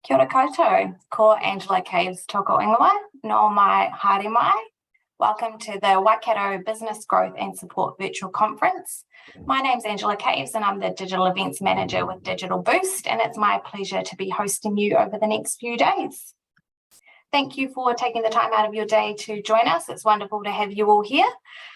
Kia ora koutou, ko Angela Caves toko ingoa, no mai haere mai. Welcome to the Waikato Business Growth and Support Virtual Conference. My name's Angela Caves and I'm the Digital Events Manager with Digital Boost, and it's my pleasure to be hosting you over the next few days. Thank you for taking the time out of your day to join us. It's wonderful to have you all here.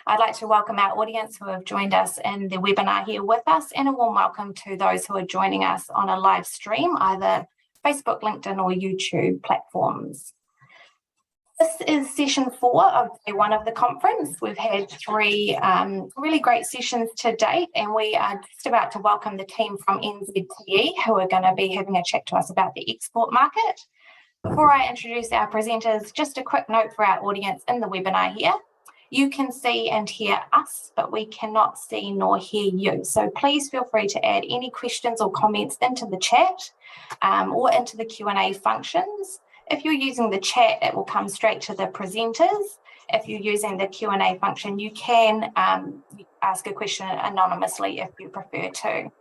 I'd like to welcome our audience who have joined us in the webinar here with us, and a warm welcome to those who are joining us on a live stream, either Facebook, LinkedIn or YouTube platforms. This is session 4 of day 1 of the conference. We've had 3 really great sessions to date, and we are just about to welcome the team from NZTE who are going to be having a chat to us about the export market. Before I introduce our presenters, just a quick note for our audience in the webinar here. You can see and hear us, but we cannot see nor hear you. So please feel free to add any questions or comments into the chat or into the Q&A functions. If you're using the chat, it will come straight to the presenters. If you're using the Q&A function, you can ask a question anonymously if you prefer to.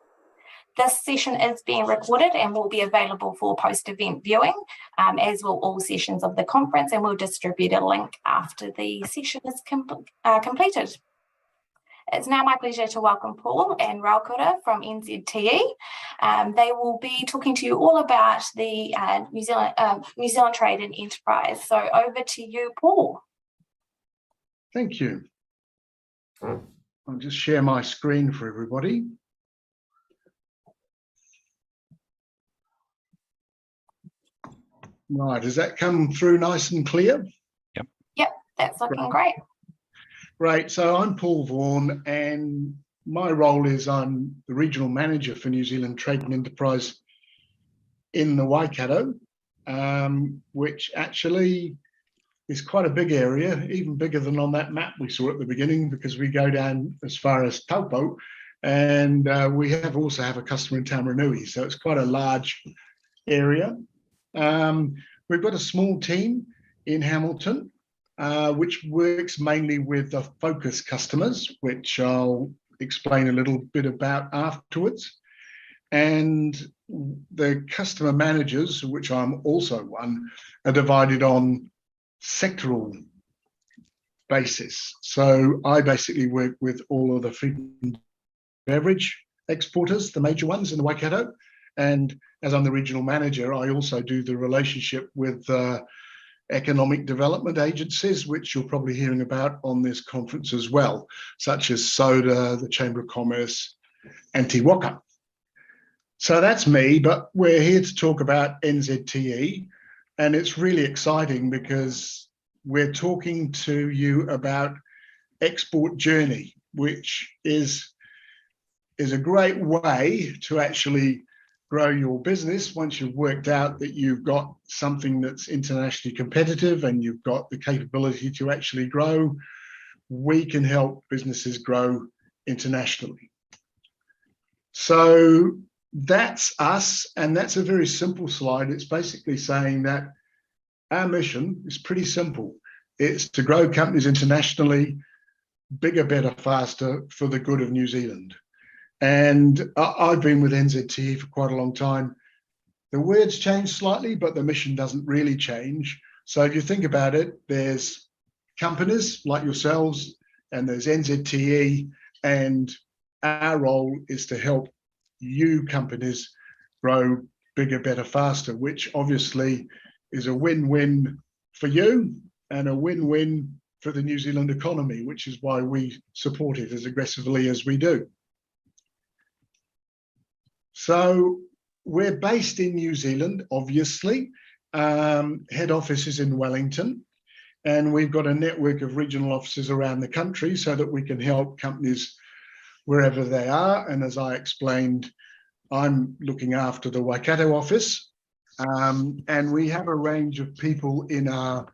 This session is being recorded and will be available for post-event viewing, as will all sessions of the conference, and we'll distribute a link after the session is completed. It's now my pleasure to welcome Paul and Raukura from NZTE. They will be talking to you all about the New Zealand Trade and Enterprise. So over to you, Paul. Thank you. I'll just share my screen for everybody. Right, does that come through nice and clear? Yep, that's looking great. Great, so I'm Paul Vaughan, and my role is I'm the Regional Manager for New Zealand Trade and Enterprise in the Waikato, which actually is quite a big area, even bigger than on that map we saw at the beginning, because we go down as far as Taupo, and we also have a customer in Taumarunui, so it's quite a large area. We've got a small team in Hamilton, which works mainly with the focus customers, which I'll explain a little bit about afterwards. And the customer managers, which I'm also one, are divided on sectoral basis. So I basically work with all of the food and beverage exporters, the major ones in the Waikato. And as I'm the regional manager, I also do the relationship with economic development agencies, which you're probably hearing about on this conference as well, such as SODA, the Chamber of Commerce, and Te Waka. So that's me, but we're here to talk about NZTE, and it's really exciting because we're talking to you about export journey, which is a great way to actually grow your business once you've worked out that you've got something that's internationally competitive and you've got the capability to actually grow. We can help businesses grow internationally. So that's us, and that's a very simple slide. It's basically saying that our mission is pretty simple. It's to grow companies internationally, bigger, better, faster, for the good of New Zealand. And I've been with NZTE for quite a long time. The words change slightly, but the mission doesn't really change. So if you think about it, there's companies like yourselves, and there's NZTE, and our role is to help you companies grow bigger, better, faster, which obviously is a win-win for you and a win-win for the New Zealand economy, which is why we support it as aggressively as we do. So we're based in New Zealand, obviously. Head office is in Wellington, and we've got a network of regional offices around the country so that we can help companies wherever they are. And as I explained, I'm looking after the Waikato office, and we have a range of people in our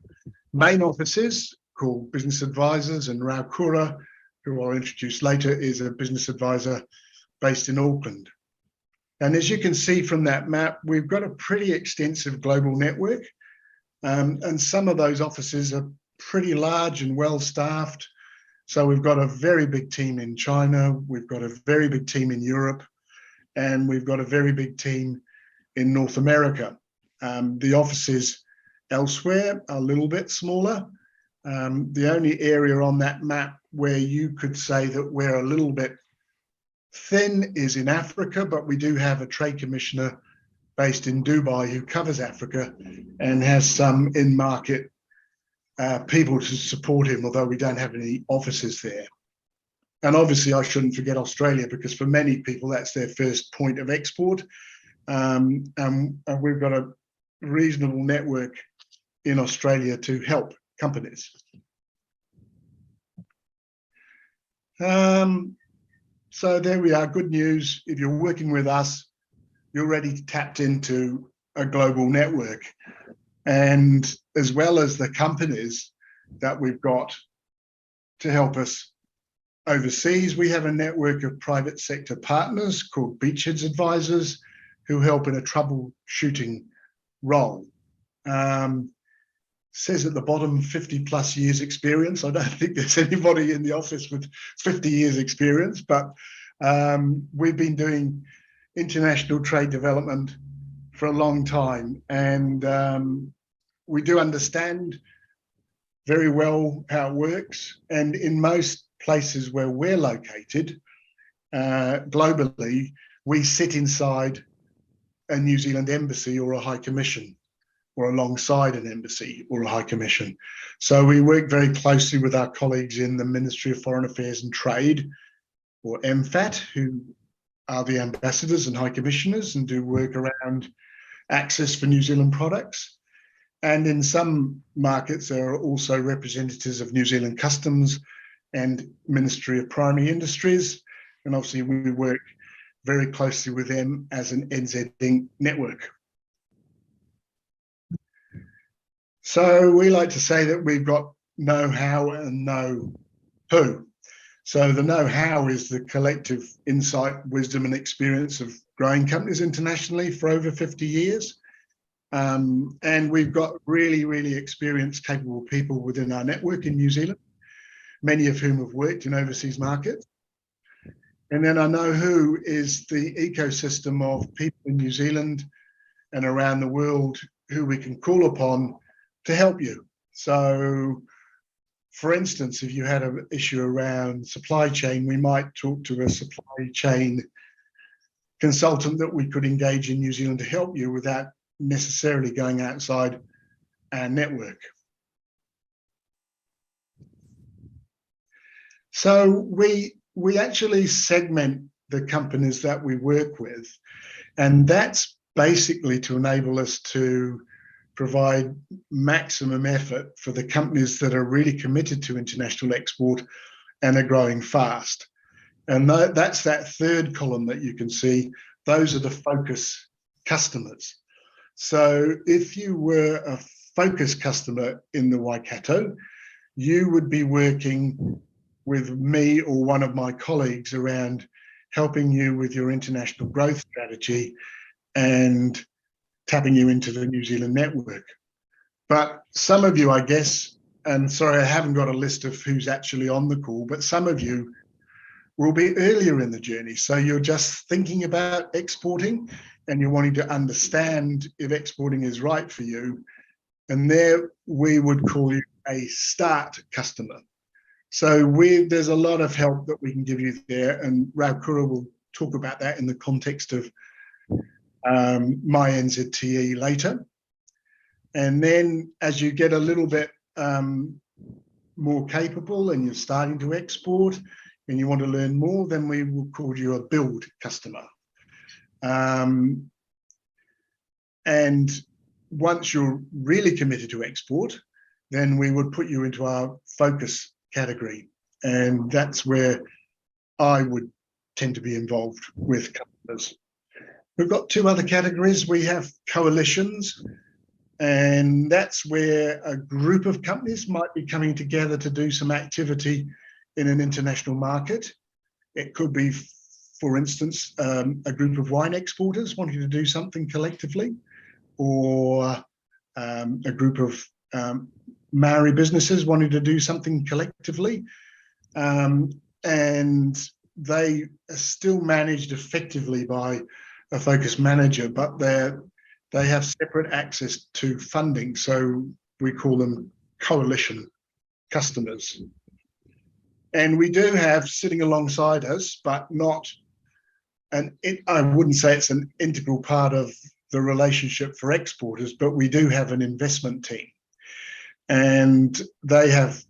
main offices called business advisors, and Raukura, who I'll introduce later, is a business advisor based in Auckland. And as you can see from that map, we've got a pretty extensive global network, and some of those offices are pretty large and well staffed. So we've got a very big team in China, we've got a very big team in Europe, and we've got a very big team in North America. The offices elsewhere are a little bit smaller. The only area on that map where you could say that we're a little bit thin is in Africa, but we do have a trade commissioner based in Dubai who covers Africa and has some in-market people to support him, although we don't have any offices there. And obviously I shouldn't forget Australia, because for many people that's their first point of export. And we've got a reasonable network in Australia to help companies. So there we are, good news. If you're working with us, you're already tapped into a global network. And as well as the companies that we've got to help us overseas, we have a network of private sector partners called Beachheads Advisors who help in a troubleshooting role. Says at the bottom 50 plus years experience. I don't think there's anybody in the office with 50 years experience, but we've been doing international trade development for a long time, and we do understand very well how it works. And in most places where we're located globally, we sit inside a New Zealand embassy or a high commission, or alongside an embassy or a high commission. So we work very closely with our colleagues in the Ministry of Foreign Affairs and Trade, or MFAT, who are the ambassadors and high commissioners and do work around access for New Zealand products. And in some markets, there are also representatives of New Zealand Customs and Ministry of Primary Industries. And obviously we work very closely with them as an NZTE network. So we like to say that we've got know-how and know-who. So the know-how is the collective insight, wisdom and experience of growing companies internationally for over 50 years. And we've got really, really experienced, capable people within our network in New Zealand, many of whom have worked in overseas markets. And then I know who is the ecosystem of people in New Zealand and around the world who we can call upon to help you. So, for instance, if you had an issue around supply chain, we might talk to a supply chain consultant that we could engage in New Zealand to help you without necessarily going outside our network. So we actually segment the companies that we work with, and that's basically to enable us to provide maximum effort for the companies that are really committed to international export and are growing fast. And that's that third column that you can see. Those are the focus customers. So if you were a focus customer in the Waikato, you would be working with me or one of my colleagues around helping you with your international growth strategy and tapping you into the New Zealand network. But some of you, I guess, and sorry, I haven't got a list of who's actually on the call, but some of you will be earlier in the journey. So you're just thinking about exporting and you're wanting to understand if exporting is right for you. And there we would call you a start customer. So there's a lot of help that we can give you there, and Raukura will talk about that in the context of my NZTE later. And then as you get a little bit more capable and you're starting to export and you want to learn more, then we will call you a build customer. And once you're really committed to export, then we would put you into our focus category. And that's where I would tend to be involved with customers. We've got two other categories. We have coalitions, and that's where a group of companies might be coming together to do some activity in an international market. It could be, for instance, a group of wine exporters wanting to do something collectively, or a group of Maori businesses wanting to do something collectively. And they are still managed effectively by a focus manager, but they're they have separate access to funding. So we call them coalition customers. And we do have sitting alongside us, but not I wouldn't say it's an integral part of the relationship for exporters, but we do have an investment team. And they have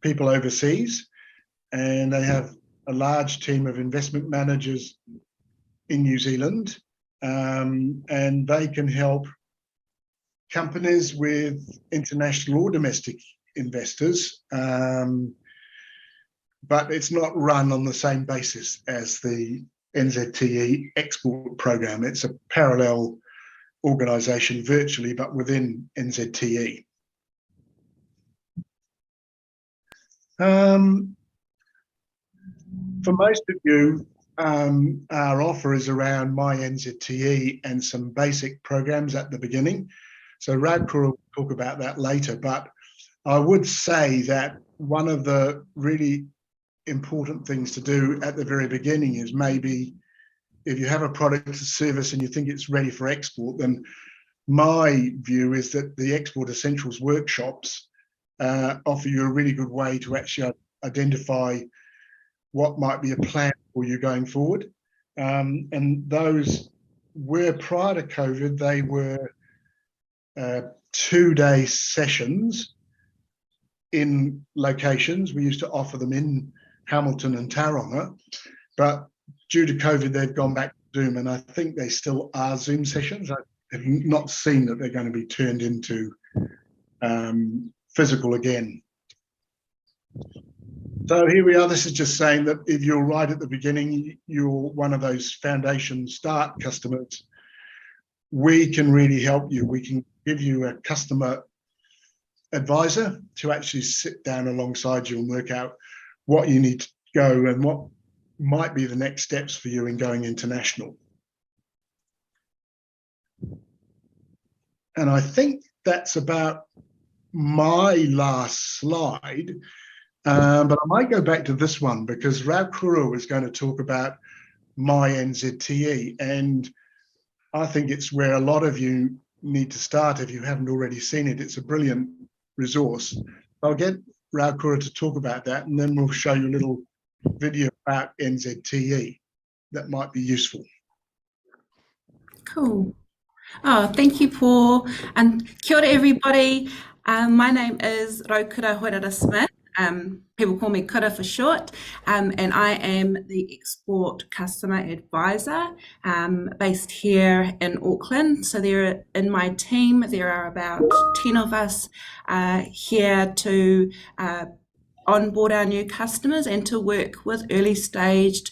people overseas, and they have a large team of investment managers in New Zealand, and they can help companies with international or domestic investors, but it's not run on the same basis as the NZTE export program. It's a parallel organisation virtually, but within NZTE. For most of you, our offer is around My NZTE and some basic programs at the beginning. So Radkura will talk about that later, but I would say that one of the really important things to do at the very beginning is maybe if you have a product or service and you think it's ready for export, then my view is that the Export Essentials workshops offer you a really good way to actually identify what might be a plan for you going forward. And those were, prior to COVID, they were 2-day sessions in locations. We used to offer them in Hamilton and Tauranga, but due to COVID, they've gone back to Zoom, and I think they still are Zoom sessions. I have not seen that they're going to be turned into physical again. So here we are. This is just saying that if you're right at the beginning, you're one of those foundation start customers, we can really help you. We can give you a customer advisor to actually sit down alongside you and work out what you need to go and what might be the next steps for you in going international. And I think that's about my last slide. But I might go back to this one because Radkura is going to talk about My NZTE, and I think it's where a lot of you need to start if you haven't already seen it. It's a brilliant resource. I'll get Radkura to talk about that, and then we'll show you a little video about NZTE that might be useful. Cool. Oh, thank you, Paul. And kia ora, everybody. My name is Raukura Hoirara Smith. People call me Kura for short, and I am the Export Customer Advisor based here in Auckland. So there, in my team, there are about 10 of us here to onboard our new customers and to work with early staged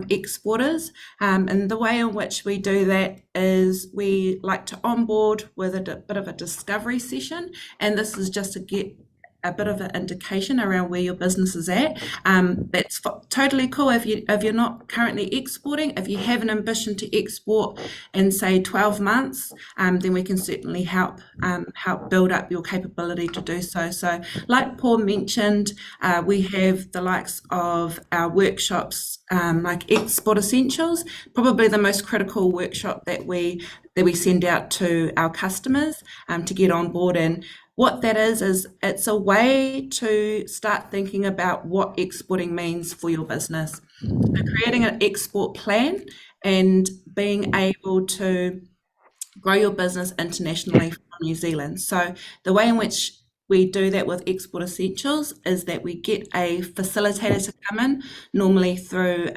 exporters. And the way in which we do that is we like to onboard with a bit of a discovery session, and this is just to get a bit of an indication around where your business is at. That's totally cool if you're not currently exporting. If you have an ambition to export in, say, 12 months, then we can certainly help build up your capability to do so. So like Paul mentioned, we have the likes of our workshops like Export Essentials, probably the most critical workshop that we send out to our customers to get on board. And what that is it's a way to start thinking about what exporting means for your business. So creating an export plan and being able to grow your business internationally from New Zealand. So the way in which we do that with Export Essentials is that we get a facilitator to come in, normally through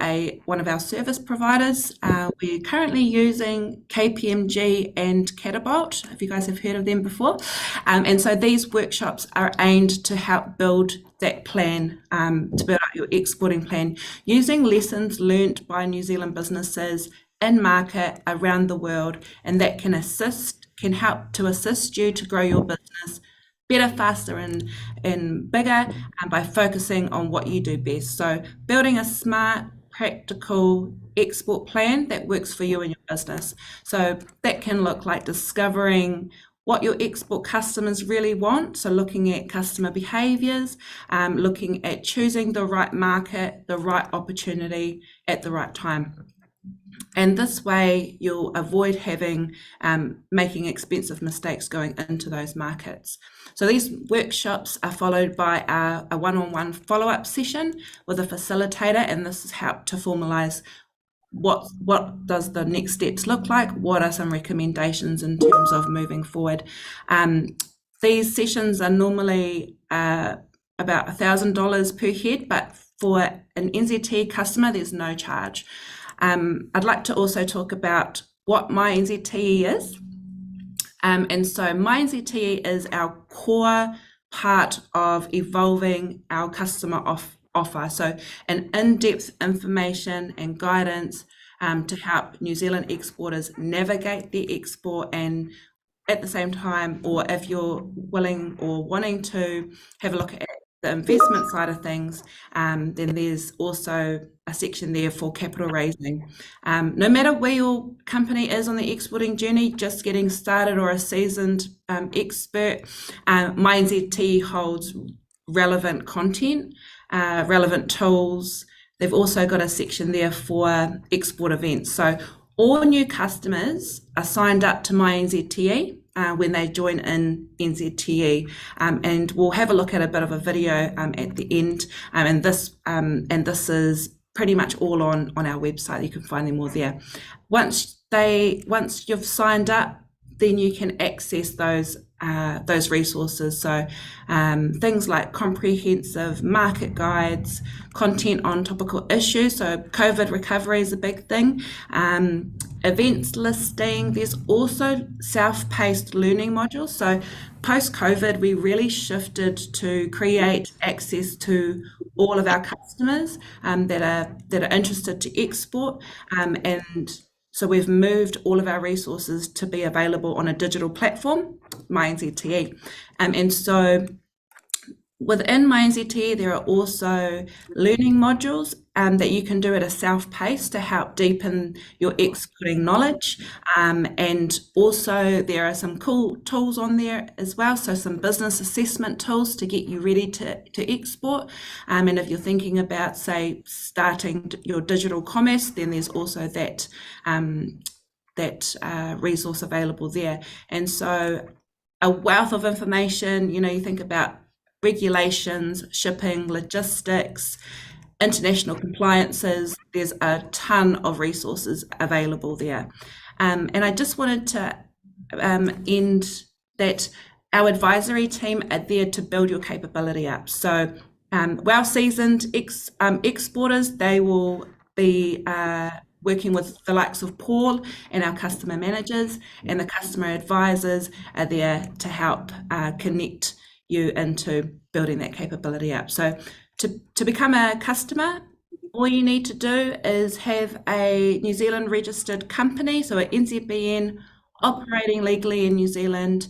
one of our service providers. We're currently using KPMG and Catapult, if you guys have heard of them before. And so these workshops are aimed to help build that plan, to build up your exporting plan, using lessons learnt by New Zealand businesses in market around the world, and that can help to assist you to grow your business better, faster, and bigger, by focusing on what you do best. So building a smart, practical export plan that works for you and your business. So that can look like discovering what your export customers really want. So looking at customer behaviors, looking at choosing the right market, the right opportunity at the right time. And this way you'll avoid making expensive mistakes going into those markets. So these workshops are followed by a one-on-one follow-up session with a facilitator, and this has helped to formalise what does the next steps look like, what are some recommendations in terms of moving forward. These sessions are normally about $1,000 per head, but for an NZTE customer, there's no charge. I'd like to also talk about what My NZTE is. And so My NZTE is our core part of evolving our customer offer. So an in-depth information and guidance to help New Zealand exporters navigate their export, and at the same time, or if you're willing or wanting to have a look at the investment side of things, then there's also a section there for capital raising. No matter where your company is on the exporting journey, just getting started or a seasoned expert, My NZTE holds relevant content, relevant tools. They've also got a section there for export events. So all new customers are signed up to My NZTE when they join in NZTE, and we'll have a look at a bit of a video at the end, and this is pretty much all on our website. You can find them all there. Once you've signed up, then you can access those resources. So things like comprehensive market guides, content on topical issues. So COVID recovery is a big thing. Events listing. There's also self-paced learning modules. So post-COVID, we really shifted to create access to all of our customers that are interested to export, and so we've moved all of our resources to be available on a digital platform, My NZTE. And so within My NZTE, there are also learning modules that you can do at a self-pace to help deepen your exporting knowledge. And also there are some cool tools on there as well. So some business assessment tools to get you ready to export. And if you're thinking about, say, starting your digital commerce, then there's also that resource available there. And so a wealth of information. You think about regulations, shipping, logistics, international compliances. There's a ton of resources available there. And I just wanted to end that our advisory team are there to build your capability up. So well-seasoned exporters, they will be working with the likes of Paul and our customer managers, and the customer advisors are there to help connect you into building that capability up. So to become a customer, all you need to do is have a New Zealand registered company, so an NZBN operating legally in New Zealand,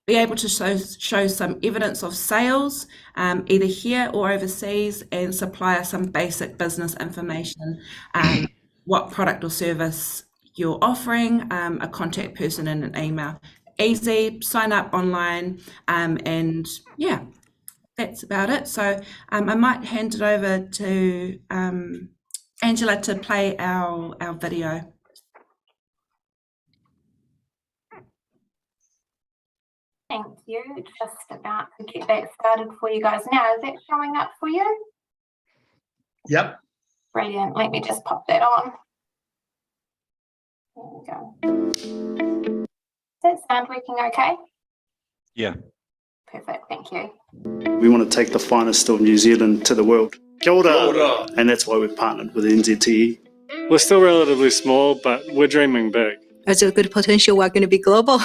be able to show some evidence of sales, either here or overseas, and supply us some basic business information, what product or service you're offering, a contact person and an email. Easy, sign up online, and yeah, that's about it. So I might hand it over to Angela to play our video. Thank you. Just about to get that started for you guys now. Is that showing up for you? Yep. Brilliant. Let me just pop that on. There we go. Does that sound working okay? Yeah. Perfect. Thank you. We want to take the finest of New Zealand to the world. Kia ora. Kia ora. And that's why we've partnered with NZTE. We're still relatively small, but we're dreaming big. There's a good potential we're going to be global.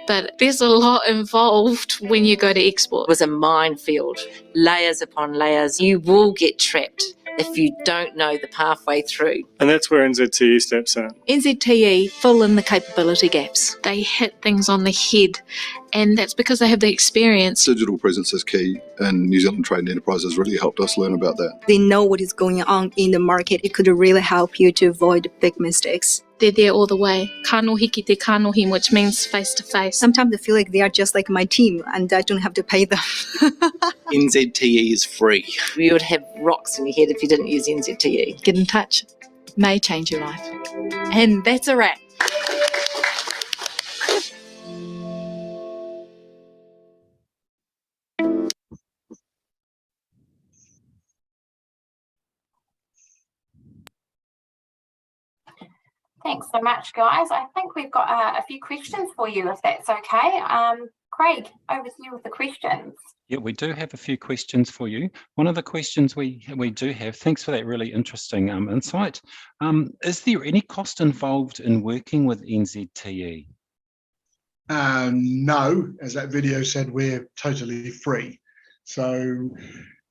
But there's a lot involved when you go to export. It was a minefield, layers upon layers. You will get trapped if you don't know the pathway through. And that's where NZTE steps in. NZTE fill in the capability gaps. They hit things on the head, and that's because they have the experience. Digital presence is key, and New Zealand Trade and Enterprise has really helped us learn about that. They know what is going on in the market. It could really help you to avoid big mistakes. They're there all the way. Kanohi ki te kanohi, which means face to face. Sometimes I feel like they are just like my team and I don't have to pay them. NZTE is free. You would have rocks in your head if you didn't use NZTE. Get in touch. may change your life. And that's a wrap. Thanks so much, guys. I think we've got a few questions for you, if that's okay. Craig, over to you with the questions. Yeah, we do have a few questions for you. One of the questions we do have, thanks for that really interesting insight. Is there any cost involved in working with NZTE? No, as that video said, we're totally free. So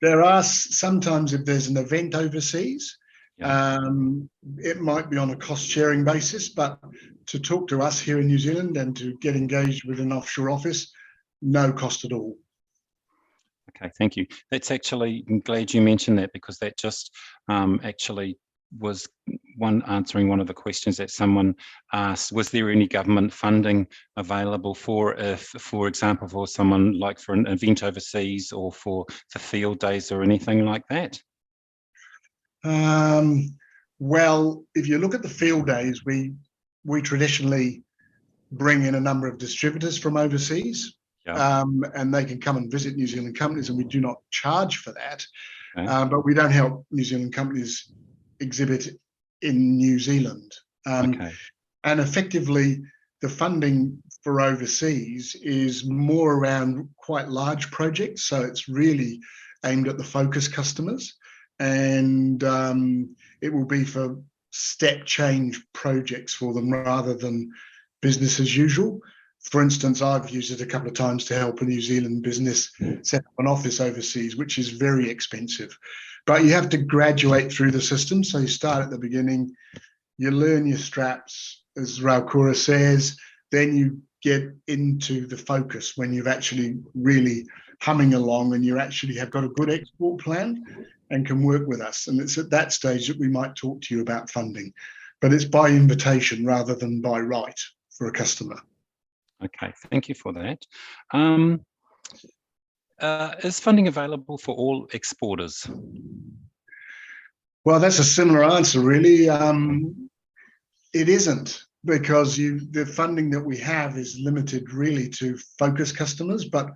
there are sometimes, if there's an event overseas, it might be on a cost sharing basis, but to talk to us here in New Zealand and to get engaged with an offshore office, no cost at all. Okay, thank you. That's actually, I'm glad you mentioned that, because that just actually was answering one of the questions that someone asked. Was there any government funding available for example, for someone like for an event overseas or for the field days or anything like that? Well, if you look at the field days, we traditionally bring in a number of distributors from overseas. And they can come and visit New Zealand companies, and we do not charge for that. Okay. But we don't help New Zealand companies exhibit in New Zealand. Okay. And effectively, the funding for overseas is more around quite large projects. So it's really aimed at the focus customers. And it will be for step change projects for them rather than business as usual. For instance, I've used it a couple of times to help a New Zealand business set up an office overseas, which is very expensive. But you have to graduate through the system. So you start at the beginning, you learn your straps, as Raukura says, then you get into the focus when you've actually really humming along and you actually have got a good export plan and can work with us. And it's at that stage that we might talk to you about funding. But it's by invitation rather than by right for a customer. Okay, thank you for that. Is funding available for all exporters? Well, that's a similar answer, really. It isn't, because the funding that we have is limited really to focus customers. But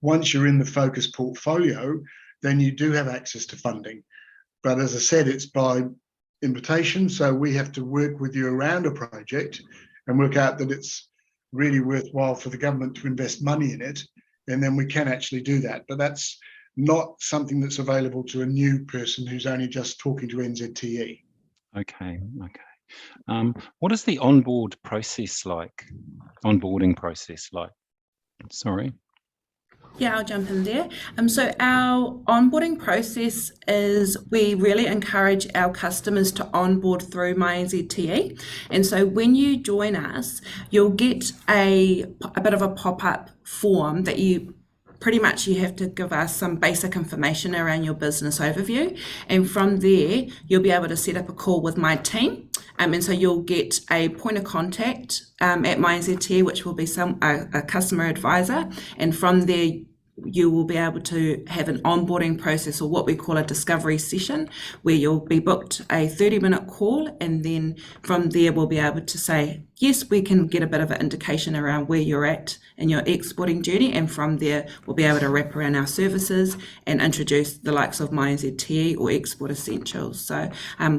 once you're in the focus portfolio, then you do have access to funding. But as I said, it's by invitation. So we have to work with you around a project and work out that it's really worthwhile for the government to invest money in it, and then we can actually do that. But that's not something that's available to a new person who's only just talking to NZTE. Okay. What is the onboarding process like? Sorry. Yeah, I'll jump in there. So our onboarding process is we really encourage our customers to onboard through My NZTE. And so when you join us, you'll get a bit of a pop-up form that you have to give us some basic information around your business overview. And from there, you'll be able to set up a call with my team. And so you'll get a point of contact at My NZTE, which will be a customer advisor. And from there, you will be able to have an onboarding process, or what we call a discovery session, where you'll be booked a 30-minute call. And then from there, we'll be able to say, yes, we can get a bit of an indication around where you're at in your exporting journey. And from there, we'll be able to wrap around our services and introduce the likes of My NZTE or Export Essentials. So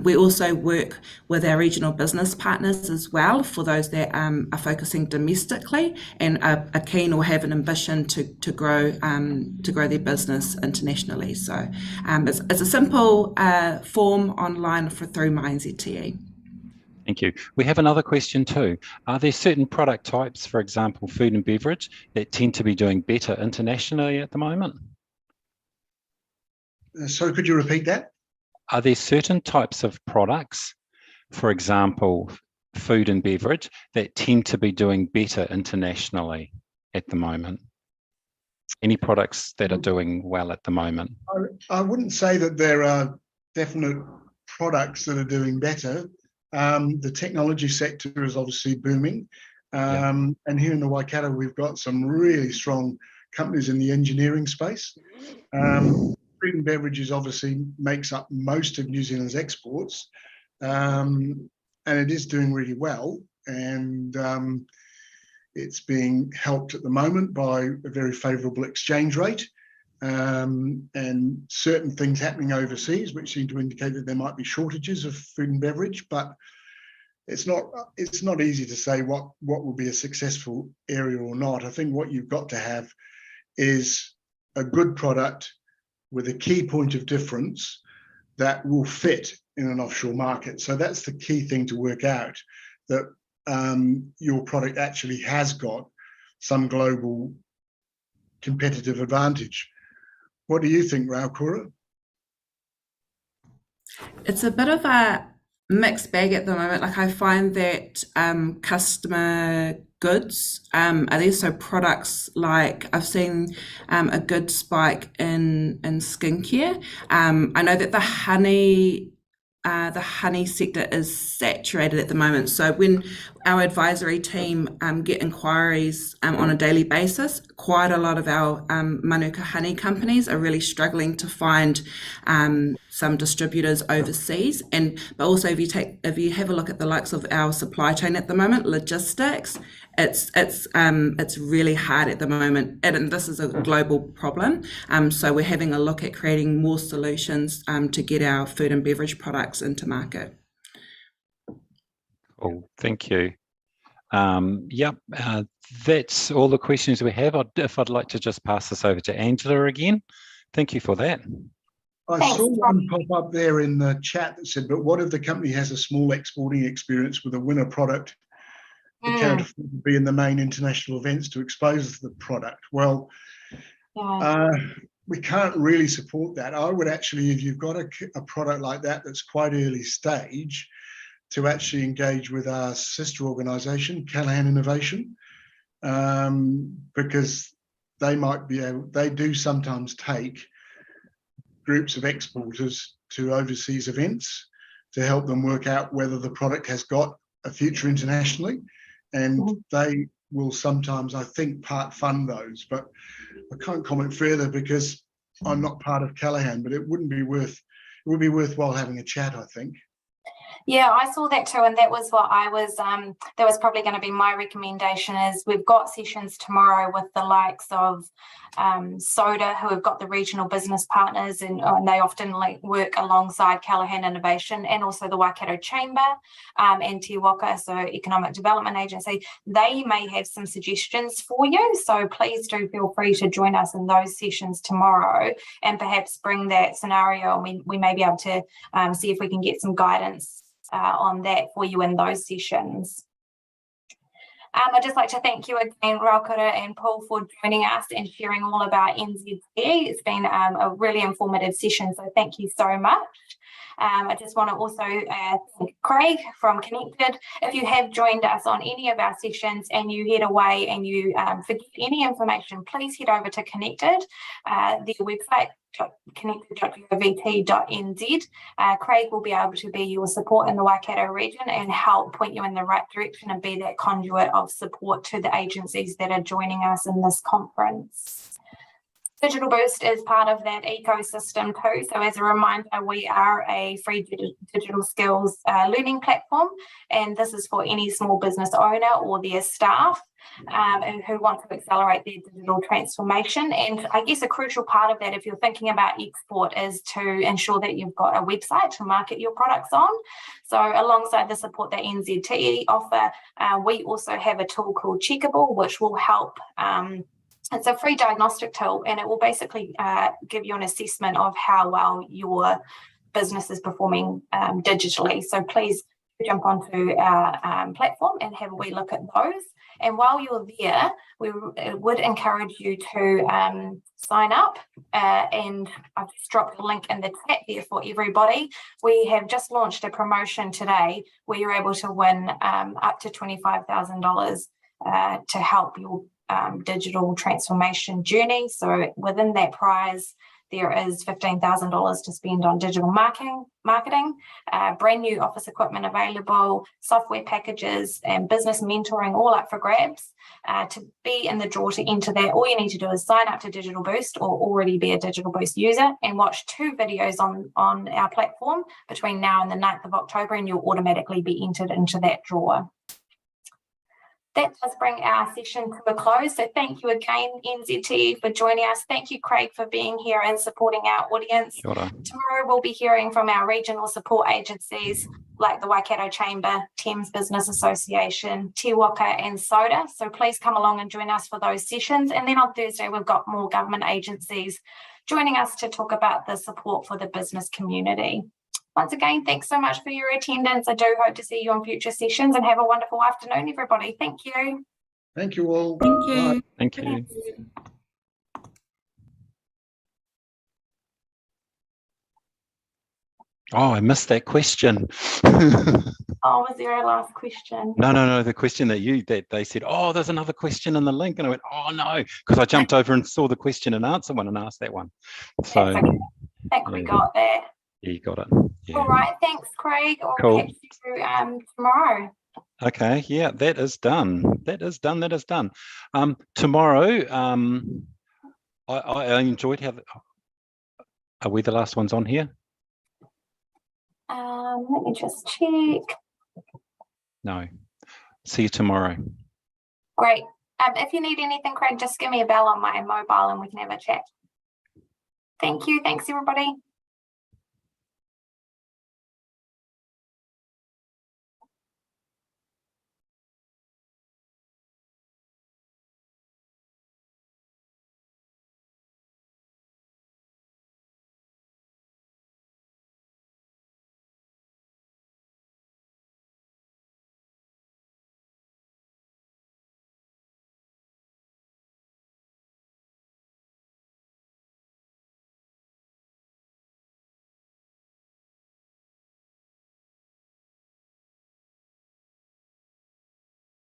we also work with our regional business partners as well, for those that are focusing domestically and are keen or have an ambition to grow their business internationally. So it's a simple form online through My NZTE. Thank you. We have another question too. Are there certain product types, for example, food and beverage, that tend to be doing better internationally at the moment? Sorry, could you repeat that? Are there certain types of products, for example, food and beverage, that tend to be doing better internationally at the moment? Any products that are doing well at the moment? I wouldn't say that there are definite products that are doing better. The technology sector is obviously booming. And here in the Waikato, we've got some really strong companies in the engineering space. Food and beverages obviously makes up most of New Zealand's exports, and it is doing really well. And it's being helped at the moment by a very favourable exchange rate, and certain things happening overseas, which seem to indicate that there might be shortages of food and beverage. But it's not easy to say what will be a successful area or not. I think what you've got to have is a good product with a key point of difference that will fit in an offshore market. So that's the key thing to work out, that your product actually has got some global competitive advantage. What do you think, Raukura? It's a bit of a mixed bag at the moment. Like, I find that customer goods are there, so products like I've seen a good spike in skincare. I know that the honey sector is saturated at the moment. So when our advisory team get inquiries on a daily basis, quite a lot of our Manuka honey companies are really struggling to find some distributors overseas. But also, if you have a look at the likes of our supply chain at the moment, logistics, it's really hard at the moment, and this is a global problem. So we're having a look at creating more solutions to get our food and beverage products into market. Cool, thank you. That's all the questions we have. I'd like to just pass this over to Angela again. Thank you for that. I saw one pop up there in the chat that said, but what if the company has a small exporting experience with a winner product? It can't afford to be in the main international events to expose the product. Well, we can't really support that. I would actually, if you've got a product like that that's quite early stage, to actually engage with our sister organisation, Callaghan Innovation, because they might be able, they do sometimes take groups of exporters to overseas events to help them work out whether the product has got a future internationally. And they will sometimes, I think, part fund those, but I can't comment further because I'm not part of Callaghan, but it would be worthwhile having a chat, I think. Yeah, I saw that too, and that was what I was, that was probably going to be my recommendation. Is we've got sessions tomorrow with the likes of Soda, who have got the regional business partners, and they often work alongside Callaghan Innovation, and also the Waikato Chamber and Te Waka, so Economic Development Agency. They may have some suggestions for you, so please do feel free to join us in those sessions tomorrow, and perhaps bring that scenario, and we may be able to see if we can get some guidance on that for you in those sessions. I'd just like to thank you again, Raukura and Paul, for joining us and sharing all about NZTE. It's been a really informative session, so thank you so much. I just want to also thank Craig from Connected. If you have joined us on any of our sessions and you head away and you forget any information, please head over to Connected, their website, connected.govt.nz. Craig will be able to be your support in the Waikato region and help point you in the right direction and be that conduit of support to the agencies that are joining us in this conference. Digital Boost is part of that ecosystem too. So as a reminder, we are a free digital skills learning platform, and this is for any small business owner or their staff who want to accelerate their digital transformation. And I guess a crucial part of that, if you're thinking about export, is to ensure that you've got a website to market your products on. So alongside the support that NZTE offer, we also have a tool called Checkable, which will help. It's a free diagnostic tool, and it will basically give you an assessment of how well your business is performing digitally. So please jump onto our platform and have a wee look at those. And while you're there, we would encourage you to sign up. And I've just dropped a link in the chat there for everybody. We have just launched a promotion today where you're able to win up to $25,000 to help your digital transformation journey. So within that prize, there is $15,000 to spend on digital marketing, brand new office equipment available, software packages and business mentoring all up for grabs. To be in the draw to enter that, all you need to do is sign up to Digital Boost or already be a Digital Boost user and watch 2 videos on our platform between now and the 9th of October, and you'll automatically be entered into that draw. That does bring our session to a close. So thank you again, NZTE, for joining us. Thank you, Craig, for being here and supporting our audience. Kia ora. Tomorrow we'll be hearing from our regional support agencies like the Waikato Chamber, Thames Business Association, Te Waka and SODA. So please come along and join us for those sessions. And then on Thursday, we've got more government agencies joining us to talk about the support for the business community. Once again, thanks so much for your attendance. I do hope to see you on future sessions, and have a wonderful afternoon, everybody. Thank you. Thank you all. Thank you. Bye. Thank you. Oh, I missed that question. Oh, was there a last question? No. The question that they said, oh, there's another question in the link. And I went, oh, no, because I jumped over and saw the question and answer one and asked that one. So okay. I think we got that. Yeah, you got it. Yeah. All right. Thanks, Craig. I'll Cool. catch you tomorrow. Okay. Yeah, that is done. That is done. Tomorrow, I enjoyed how. Are we the last ones on here? Let me just check. No. See you tomorrow. Great. If you need anything, Craig, just give me a bell on my mobile and we can have a chat. Thank you. Thanks, everybody.